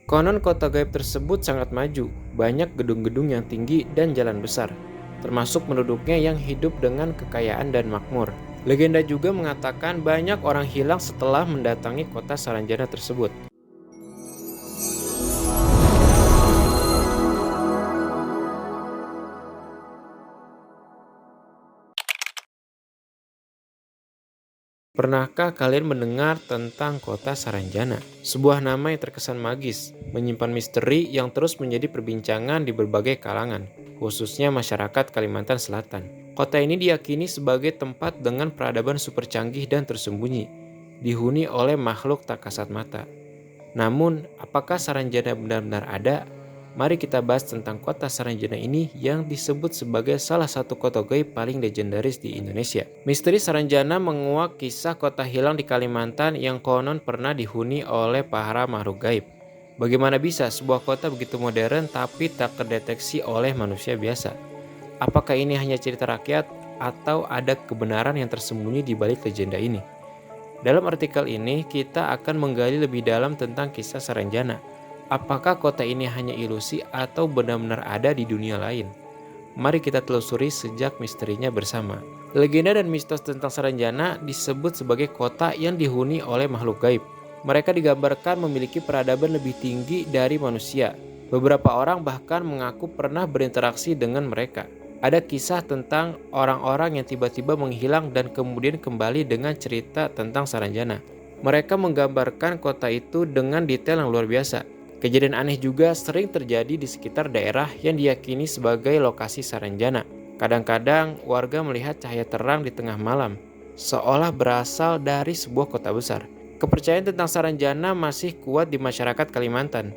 Konon kota gaib tersebut sangat maju, banyak gedung-gedung yang tinggi dan jalan besar, termasuk penduduknya yang hidup dengan kekayaan dan makmur. Legenda juga mengatakan banyak orang hilang setelah mendatangi kota Saranjana tersebut. Pernahkah kalian mendengar tentang kota Saranjana? Sebuah nama yang terkesan magis, menyimpan misteri yang terus menjadi perbincangan di berbagai kalangan, khususnya masyarakat Kalimantan Selatan. Kota ini diyakini sebagai tempat dengan peradaban super canggih dan tersembunyi, dihuni oleh makhluk tak kasat mata. Namun, apakah Saranjana benar-benar ada? Mari kita bahas tentang kota Saranjana ini yang disebut sebagai salah satu kota gaib paling legendaris di Indonesia. Misteri Saranjana menguak kisah kota hilang di Kalimantan yang konon pernah dihuni oleh para makhluk gaib. Bagaimana bisa sebuah kota begitu modern tapi tak terdeteksi oleh manusia biasa? Apakah ini hanya cerita rakyat atau ada kebenaran yang tersembunyi di balik legenda ini? Dalam artikel ini, kita akan menggali lebih dalam tentang kisah Saranjana. Apakah kota ini hanya ilusi atau benar-benar ada di dunia lain? Mari kita telusuri sejak misterinya bersama. Legenda dan mistos tentang Saranjana disebut sebagai kota yang dihuni oleh makhluk gaib. Mereka digambarkan memiliki peradaban lebih tinggi dari manusia. Beberapa orang bahkan mengaku pernah berinteraksi dengan mereka. Ada kisah tentang orang-orang yang tiba-tiba menghilang dan kemudian kembali dengan cerita tentang Saranjana. Mereka menggambarkan kota itu dengan detail yang luar biasa. Kejadian aneh juga sering terjadi di sekitar daerah yang diyakini sebagai lokasi Saranjana. Kadang-kadang warga melihat cahaya terang di tengah malam, seolah berasal dari sebuah kota besar. Kepercayaan tentang Saranjana masih kuat di masyarakat Kalimantan.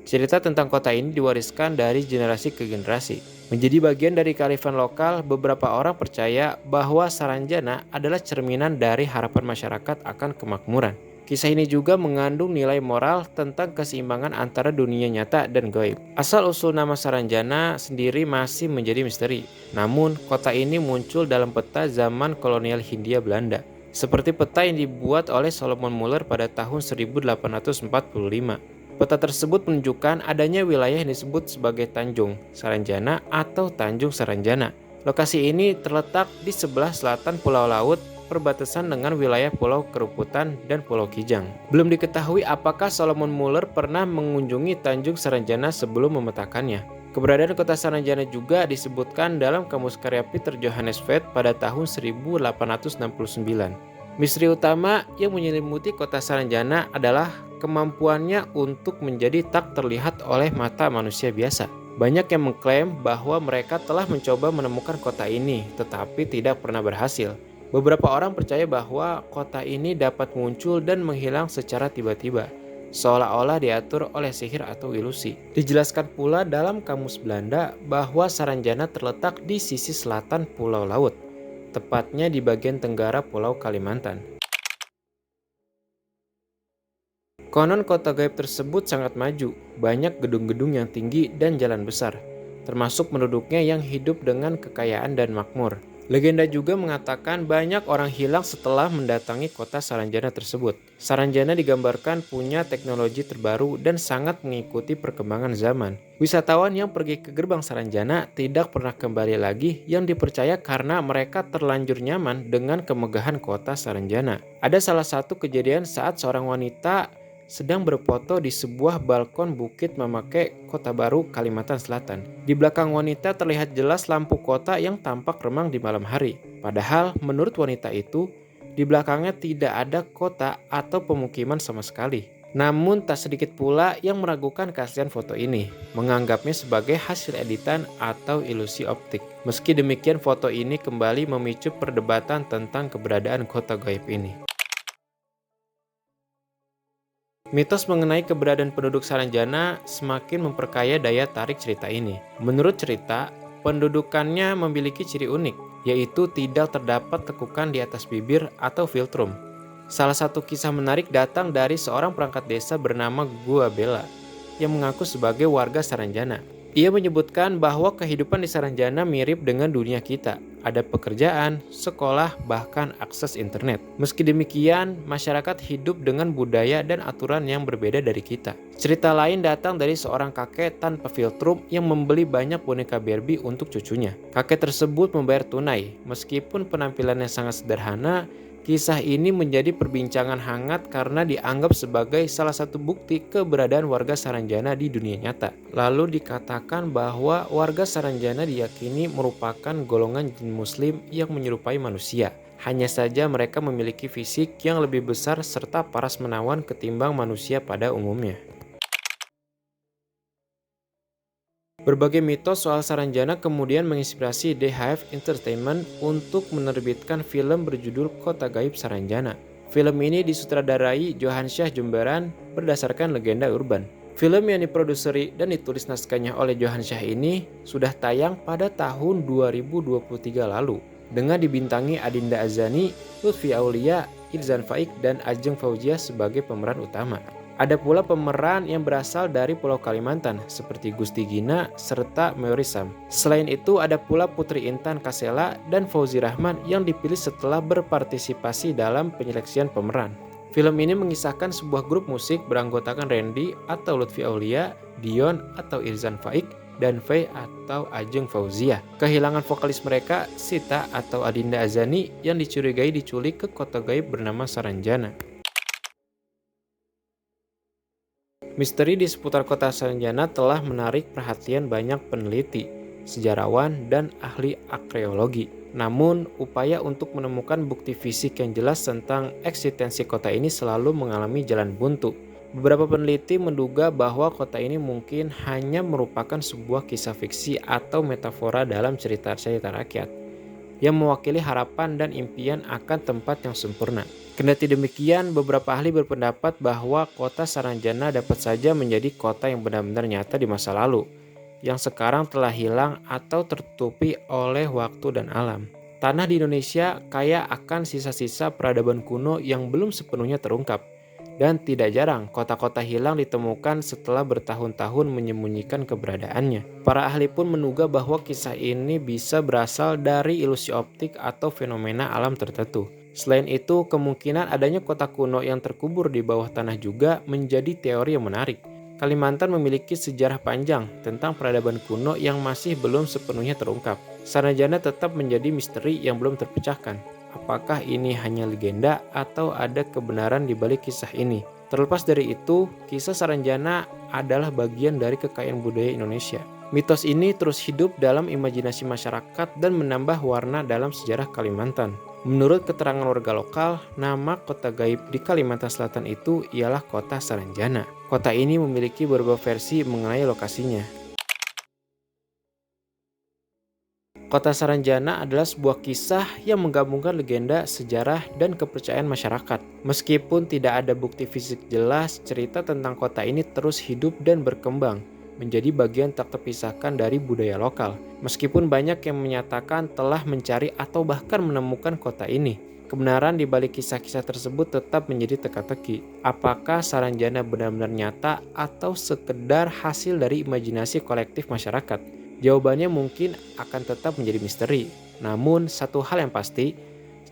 Cerita tentang kota ini diwariskan dari generasi ke generasi. Menjadi bagian dari kearifan lokal, beberapa orang percaya bahwa Saranjana adalah cerminan dari harapan masyarakat akan kemakmuran. Kisah ini juga mengandung nilai moral tentang keseimbangan antara dunia nyata dan gaib. Asal-usul nama Saranjana sendiri masih menjadi misteri. Namun, kota ini muncul dalam peta zaman kolonial Hindia Belanda, seperti peta yang dibuat oleh Solomon Muller pada tahun 1845. Peta tersebut menunjukkan adanya wilayah yang disebut sebagai Tanjung Saranjana atau Tanjung Saranjana. Lokasi ini terletak di sebelah selatan Pulau Laut, perbatasan dengan wilayah Pulau Keruputan dan Pulau Kijang. Belum diketahui apakah Solomon Muller pernah mengunjungi Tanjung Saranjana sebelum memetakannya. Keberadaan kota Saranjana juga disebutkan dalam Kamus Karya Peter Johannes Veith pada tahun 1869. Misteri utama yang menyelimuti kota Saranjana adalah kemampuannya untuk menjadi tak terlihat oleh mata manusia biasa. Banyak yang mengklaim bahwa mereka telah mencoba menemukan kota ini, tetapi tidak pernah berhasil. Beberapa orang percaya bahwa kota ini dapat muncul dan menghilang secara tiba-tiba, seolah-olah diatur oleh sihir atau ilusi. Dijelaskan pula dalam Kamus Belanda bahwa Saranjana terletak di sisi selatan Pulau Laut, tepatnya di bagian tenggara Pulau Kalimantan. Konon kota gaib tersebut sangat maju, banyak gedung-gedung yang tinggi dan jalan besar, termasuk penduduknya yang hidup dengan kekayaan dan makmur. Legenda juga mengatakan banyak orang hilang setelah mendatangi kota Saranjana tersebut. Saranjana digambarkan punya teknologi terbaru dan sangat mengikuti perkembangan zaman. Wisatawan yang pergi ke gerbang Saranjana tidak pernah kembali lagi yang dipercaya karena mereka terlanjur nyaman dengan kemegahan kota Saranjana. Ada salah satu kejadian saat seorang wanita sedang berfoto di sebuah balkon bukit memakai Kota Baru, Kalimantan Selatan. Di belakang wanita terlihat jelas lampu kota yang tampak remang di malam hari. Padahal menurut wanita itu, di belakangnya tidak ada kota atau pemukiman sama sekali. Namun tak sedikit pula yang meragukan keaslian foto ini, menganggapnya sebagai hasil editan atau ilusi optik. Meski demikian, foto ini kembali memicu perdebatan tentang keberadaan kota gaib ini. Mitos mengenai keberadaan penduduk Saranjana semakin memperkaya daya tarik cerita ini. Menurut cerita, pendudukannya memiliki ciri unik, yaitu tidak terdapat tekukan di atas bibir atau filtrum. Salah satu kisah menarik datang dari seorang perangkat desa bernama Gua Bela, yang mengaku sebagai warga Saranjana. Ia menyebutkan bahwa kehidupan di Saranjana mirip dengan dunia kita. Ada pekerjaan, sekolah, bahkan akses internet. Meski demikian, masyarakat hidup dengan budaya dan aturan yang berbeda dari kita. Cerita lain datang dari seorang kakek tanpa filtrum yang membeli banyak boneka Barbie untuk cucunya. Kakek tersebut membayar tunai. Meskipun penampilannya sangat sederhana, kisah ini menjadi perbincangan hangat karena dianggap sebagai salah satu bukti keberadaan warga Saranjana di dunia nyata. Lalu dikatakan bahwa warga Saranjana diyakini merupakan golongan jin muslim yang menyerupai manusia. Hanya saja mereka memiliki fisik yang lebih besar serta paras menawan ketimbang manusia pada umumnya. Berbagai mitos soal Saranjana kemudian menginspirasi The Hive Entertainment untuk menerbitkan film berjudul Kota Gaib Saranjana. Film ini disutradarai Johan Syah Jemberan berdasarkan legenda urban. Film yang diproduseri dan ditulis naskahnya oleh Johan Syah ini sudah tayang pada tahun 2023 lalu dengan dibintangi Adinda Azani, Lutfi Aulia, Irzan Faik, dan Ajeng Fauzia sebagai pemeran utama. Ada pula pemeran yang berasal dari Pulau Kalimantan seperti Gusti Gina serta Meorisam. Selain itu ada pula Putri Intan Kasela dan Fauzi Rahman yang dipilih setelah berpartisipasi dalam penyeleksian pemeran. Film ini mengisahkan sebuah grup musik beranggotakan Randy atau Lutfi Aulia, Dion atau Irzan Faik, dan Faye atau Ajeng Fauzia. Kehilangan vokalis mereka, Sita atau Adinda Azani yang dicurigai diculik ke kota gaib bernama Saranjana. Misteri di seputar kota Saranjana telah menarik perhatian banyak peneliti, sejarawan, dan ahli arkeologi. Namun, upaya untuk menemukan bukti fisik yang jelas tentang eksistensi kota ini selalu mengalami jalan buntu. Beberapa peneliti menduga bahwa kota ini mungkin hanya merupakan sebuah kisah fiksi atau metafora dalam cerita-cerita rakyat yang mewakili harapan dan impian akan tempat yang sempurna. Kendati demikian, beberapa ahli berpendapat bahwa kota Saranjana dapat saja menjadi kota yang benar-benar nyata di masa lalu, yang sekarang telah hilang atau tertutupi oleh waktu dan alam. Tanah di Indonesia kaya akan sisa-sisa peradaban kuno yang belum sepenuhnya terungkap. Dan tidak jarang kota-kota hilang ditemukan setelah bertahun-tahun menyembunyikan keberadaannya. Para ahli pun menduga bahwa kisah ini bisa berasal dari ilusi optik atau fenomena alam tertentu. Selain itu, kemungkinan adanya kota kuno yang terkubur di bawah tanah juga menjadi teori yang menarik. Kalimantan memiliki sejarah panjang tentang peradaban kuno yang masih belum sepenuhnya terungkap. Saranjana tetap menjadi misteri yang belum terpecahkan. Apakah ini hanya legenda atau ada kebenaran di balik kisah ini? Terlepas dari itu, kisah Saranjana adalah bagian dari kekayaan budaya Indonesia. Mitos ini terus hidup dalam imajinasi masyarakat dan menambah warna dalam sejarah Kalimantan. Menurut keterangan warga lokal, nama kota gaib di Kalimantan Selatan itu ialah kota Saranjana. Kota ini memiliki beberapa versi mengenai lokasinya. Kota Saranjana adalah sebuah kisah yang menggabungkan legenda, sejarah, dan kepercayaan masyarakat. Meskipun tidak ada bukti fisik jelas, cerita tentang kota ini terus hidup dan berkembang, menjadi bagian tak terpisahkan dari budaya lokal. Meskipun banyak yang menyatakan telah mencari atau bahkan menemukan kota ini, kebenaran di balik kisah-kisah tersebut tetap menjadi teka-teki. Apakah Saranjana benar-benar nyata atau sekedar hasil dari imajinasi kolektif masyarakat? Jawabannya mungkin akan tetap menjadi misteri. Namun, satu hal yang pasti,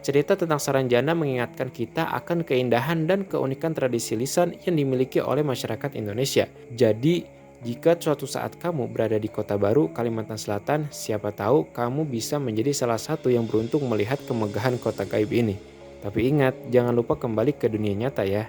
cerita tentang Saranjana mengingatkan kita akan keindahan dan keunikan tradisi lisan yang dimiliki oleh masyarakat Indonesia. Jadi, jika suatu saat kamu berada di Kota Baru, Kalimantan Selatan, siapa tahu kamu bisa menjadi salah satu yang beruntung melihat kemegahan kota gaib ini. Tapi ingat, jangan lupa kembali ke dunia nyata ya.